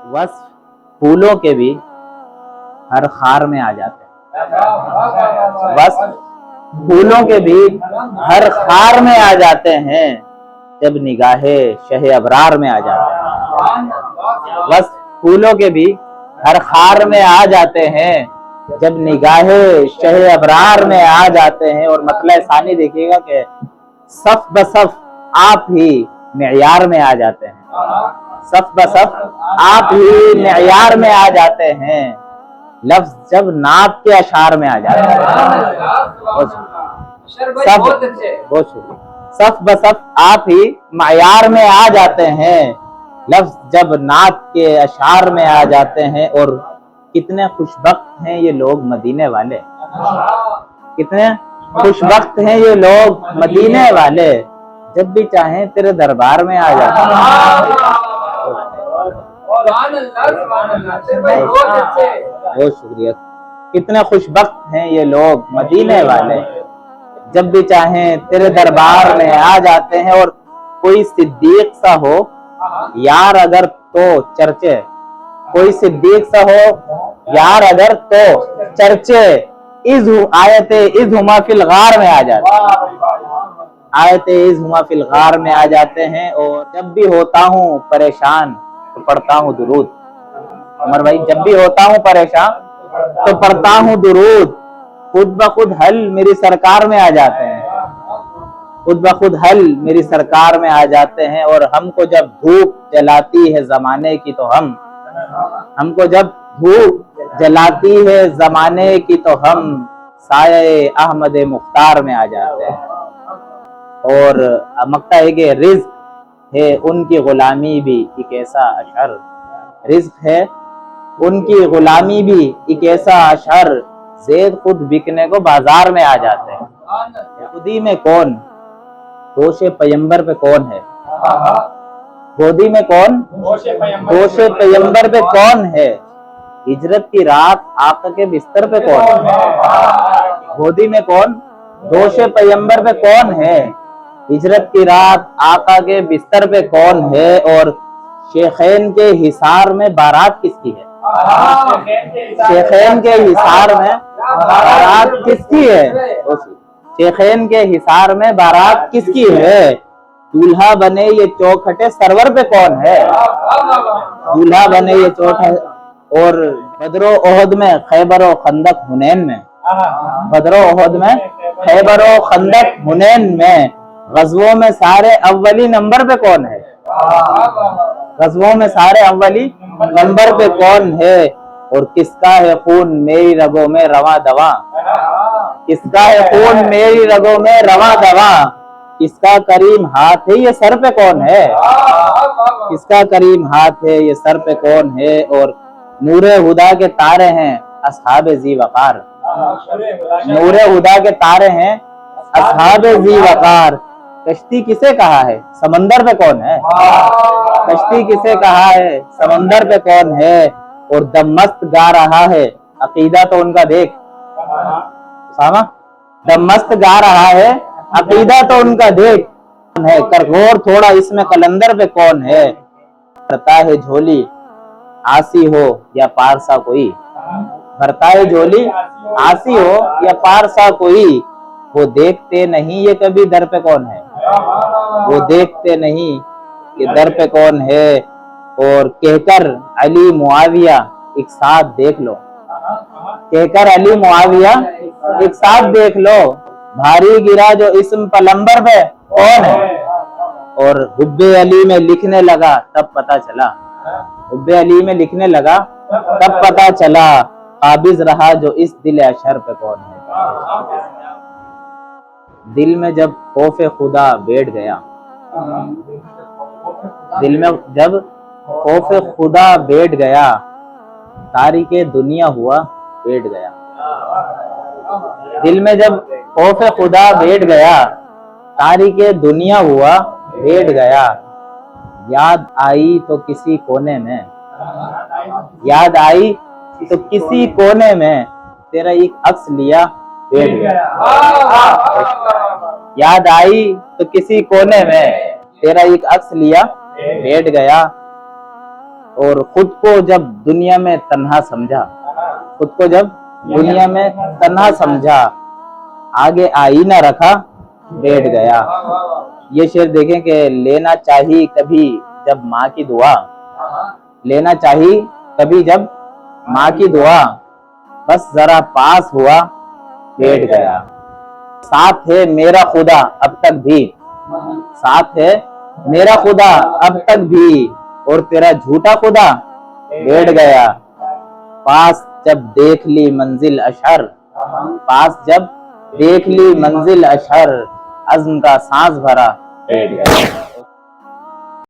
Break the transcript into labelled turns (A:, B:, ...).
A: वस्फ फूलों के भी हर खार में आ जाते हैं। वस्फ फूलों के भी हर खार में आ जाते हैं जब निगाहे शह अबरार में आ जाते हैं। वस्फ फूलों के भी हर खार में आ जाते हैं जब निगाहे शह अबरार में आ जाते हैं। और मतलब सानी देखिएगा कि सफ बसफ आप ही मेयार में आ जाते हैं। सफ बसफ आप ही मेयार में आ जाते हैं, लफ्ज जब नाप के अशार में आ जाते हैं। सफ बसफ आप ही मेयार में आ जाते हैं, लफ्ज जब नाप के अशार में आ जाते हैं। और कितने खुशबख्त हैं ये लोग मदीने वाले, कितने खुशबख्त हैं ये लोग मदीने वाले, जब भी चाहें तेरे दरबार में आ जाते हैं। बहुत शुक्रिया। कितने खुशबख्त हैं ये लोग मदीने वाले, जब भी चाहें तेरे दरबार में आ जाते हैं। और कोई सिद्दीक सा हो यार अगर तो चर्चे, कोई सिद्दीक सा हो यार अगर तो चर्चे, आयते इज़ हुमा फिल गार में आ जाते हैं। आयते इज़ हुमा फिल गार में आ जाते हैं। और जब भी होता हूँ परेशान तो पढ़ता हूँ दुरूद। उमर भाई, जब भी होता हूँ परेशान तो पढ़ता हूँ दुरूद, खुद ब खुद हल मेरी सरकार में आ जाते हैं। खुद ब खुद हल मेरी सरकार में आ जाते हैं। और हमको जब धूप जलाती है जमाने की तो हमको जब धूप जलाती है जमाने की तो हम साये अहमद मुख्तार में आ जाते हैं। और मक्ता है कि रिज़्क है उनकी गुलामी भी एक ऐसा अशर, रिज़्क है उनकी गुलामी भी एक ऐसा अशर, ज़ेद खुद बिकने को बाजार में आ जाते हैं। खुदी में कौन दोषे पैगंबर पे कौन है, गोदी में कौन दोषे पैगंबर पे कौन है, हिजरत की रात आका के बिस्तर पे कौन है। गोदी में कौन दोषे पैगंबर पे कौन है, हिजरत की रात आका के बिस्तर पे कौन है। और शेखैन के हिसार में बारात किसकी है, शेखैन के हिसार में बारात किसकी है, शेखैन के हिसार में बारात किसकी है। दूल्हा बने ये चौखटे सरवर पे कौन है, दूल्हा बने ये चौखटे। और बदरो ओहद में खैबरो खंदक हुनैन में, बदरो ओहद में खैबरो खंदक हुनैन में, गज़वों में सारे अव्वली नंबर पे कौन है, गज़वों में सारे अव्वली नंबर पे कौन है। और किसका है खून मेरी रगों में रवा दवा, किसका है खून मेरी रगों में रवा दवा, किसका करीम हाथ है ये सर पे कौन है, किसका करीम हाथ है ये सर पे कौन है। और नूरे हुदा के तारे हैं अस्हाबे ज़ी वक़ार, नूरे हुदा के तारे हैं अस्हाबे ज़ी वक़ार। कश्ती किसे कहा है समंदर पे कौन है, कश्ती किसे कहा है समंदर पे कौन है। और दमस्त गा रहा है अकीदा तो उनका देख, सामा दमस्त गा रहा है अकीदा तो उनका देख है। कर गौर थोड़ा इसमें कलंदर पे कौन है, भरता है झोली आसी हो या पारसा कोई, भरता है झोली आसी हो या पारसा कोई, वो देखते नहीं ये कभी दर पे कौन है, वो देखते नहीं कि दर पे कौन है। और कहकर अली मुआविया एक साथ देख लो, कहकर अली मुआविया एक साथ देख लो, भारी गिरा जो इस्म पलंबर पे कौन है। और हुब्बे अली में लिखने लगा तब पता चला, हुब्बे अली में लिखने लगा तब पता चला, काबिज रहा जो इस दिल अशर पे कौन है। दिल में जब खौफ खुदा बैठ गया, दिल में जब खौफ खुदा बैठ गया, तारीके दुनिया हुआ बैठ गया। दिल में जब खौफ खुदा बैठ गया, तारीके दुनिया हुआ बैठ गया। याद आई तो किसी कोने में, याद आई तो किसी कोने में, तेरा एक अक्स लिया बैठ गया। याद आई तो किसी कोने में, तेरा एक अक्स लिया बैठ गया। اور خود کو جب دنیا میں تنہا سمجھا، خود کو جب دنیا میں تنہا سمجھا، آگے آئینہ رکھا بیٹھ گیا۔ یہ شعر دیکھیں کہ لینا چاہی کبھی جب ماں کی دعا، لینا چاہی کبھی جب ماں کی دعا، بس ذرا پاس ہوا بیٹھ گیا۔ ساتھ ہے میرا خدا اب تک بھی، ساتھ ہے میرا خدا اب تک بھی، اور تیرا جھوٹا خدا بیٹھ گیا۔ پاس جب دیکھ لی منزل اشہر، پاس جب دیکھ لی منزل اشہر، عزم کا سانس بھرا بیٹھ گیا۔